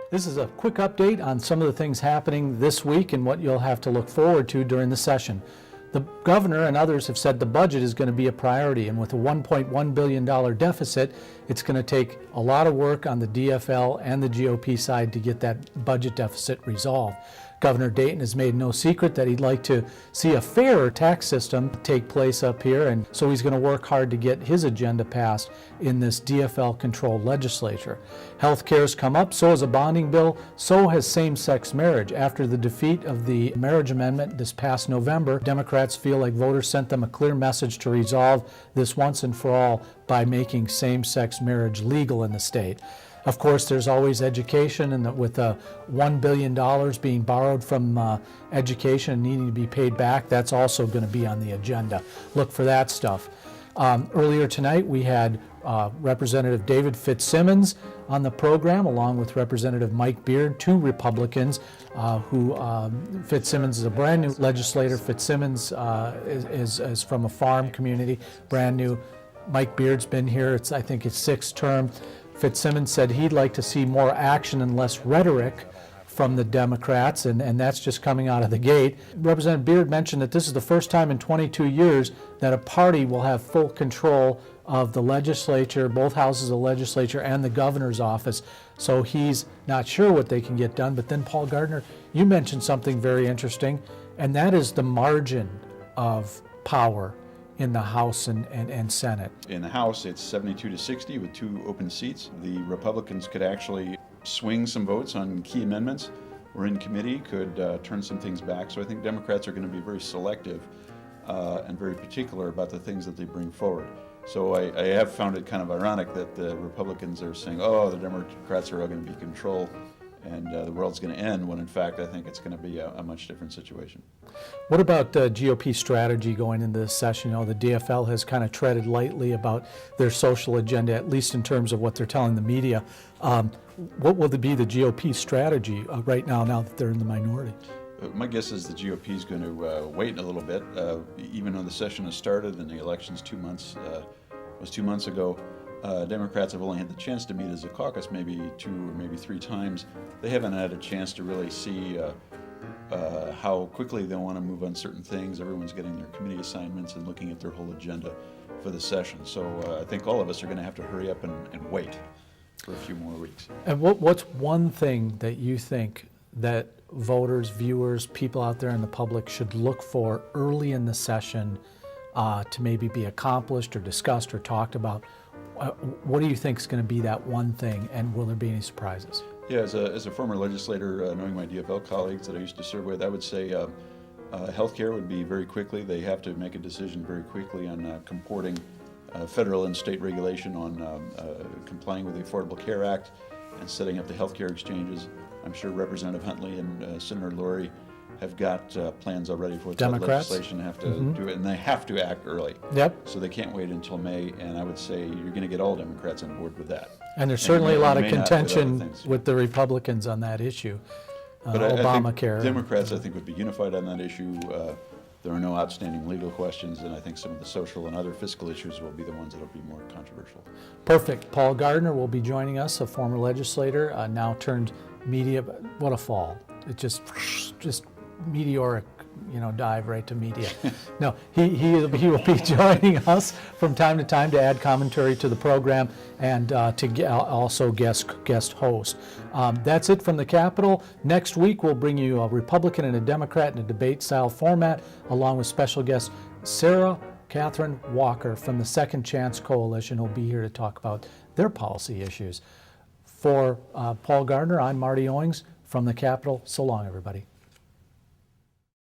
This is a quick update on some of the things happening this week and what you'll have to look forward to during the session. The governor and others have said the budget is going to be a priority, and with a $1.1 billion deficit, it's going to take a lot of work on the DFL and the GOP side to get that budget deficit resolved. Governor Dayton has made no secret that he'd like to see a fairer tax system take place up here, and so he's going to work hard to get his agenda passed in this DFL-controlled legislature. Health care has come up, so has a bonding bill, so has same-sex marriage. After the defeat of the marriage amendment this past November, Democrats feel like voters sent them a clear message to resolve this once and for all by making same-sex marriage legal in the state. Of course, there's always education, and with $1 billion being borrowed from education and needing to be paid back, that's also going to be on the agenda. Look for that stuff. Earlier tonight, we had Representative David Fitzsimmons on the program, along with Representative Mike Beard, two Republicans Fitzsimmons is a brand new legislator. Fitzsimmons is from a farm community, brand new. Mike Beard's been here, I think it's sixth term. Fitzsimmons said he'd like to see more action and less rhetoric from the Democrats, and that's just coming out of the gate. Representative Beard mentioned that this is the first time in 22 years that a party will have full control of the legislature, both houses of the legislature and the governor's office. So he's not sure what they can get done. But then, Paul Gardner, you mentioned something very interesting, and that is the margin of power in the House and Senate. In the House, it's 72-60 with two open seats. The Republicans could actually swing some votes on key amendments, or in committee could turn some things back. So I think Democrats are going to be very selective and very particular about the things that they bring forward. So I have found it kind of ironic that the Republicans are saying, oh, the Democrats are all going to be in control and the world's going to end, when in fact I think it's going to be a much different situation. What about GOP strategy going into this session? You know, the DFL has kind of treaded lightly about their social agenda, at least in terms of what they're telling the media. What will be the GOP strategy right now that they're in the minority? My guess is the GOP is going to wait a little bit, even though the session has started and the election's 2 months was 2 months ago. Democrats have only had the chance to meet as a caucus maybe 2 or maybe 3 times. They haven't had a chance to really see how quickly they want to move on certain things. Everyone's getting their committee assignments and looking at their whole agenda for the session. So I think all of us are going to have to hurry up and wait for a few more weeks. And what's one thing that you think that voters, viewers, people out there in the public should look for early in the session to maybe be accomplished or discussed or talked about? What do you think is going to be that one thing, and will there be any surprises? Yeah, as a former legislator, knowing my DFL colleagues that I used to serve with, I would say healthcare would be very quickly. They have to make a decision very quickly on comporting federal and state regulation on complying with the Affordable Care Act and setting up the healthcare exchanges. I'm sure Representative Huntley and Senator Lurie have got plans already for what that legislation have to do it, and they have to act early. Yep. So they can't wait until May, and I would say you're going to get all Democrats on board with that. And there's certainly a lot of contention with the Republicans on that issue, Obamacare. I think Democrats, I think, would be unified on that issue. There are no outstanding legal questions, and I think some of the social and other fiscal issues will be the ones that will be more controversial. Perfect. Paul Gardner will be joining us, a former legislator, now turned media. What a fall. It just meteoric, dive right to media. No, he will be joining us from time to time to add commentary to the program and to also guest host. That's it from the Capitol. Next week we'll bring you a Republican and a Democrat in a debate-style format, along with special guest Sarah Catherine Walker from the Second Chance Coalition, who'll be here to talk about their policy issues. For Paul Gardner, I'm Marty Owings from the Capitol. So long, everybody.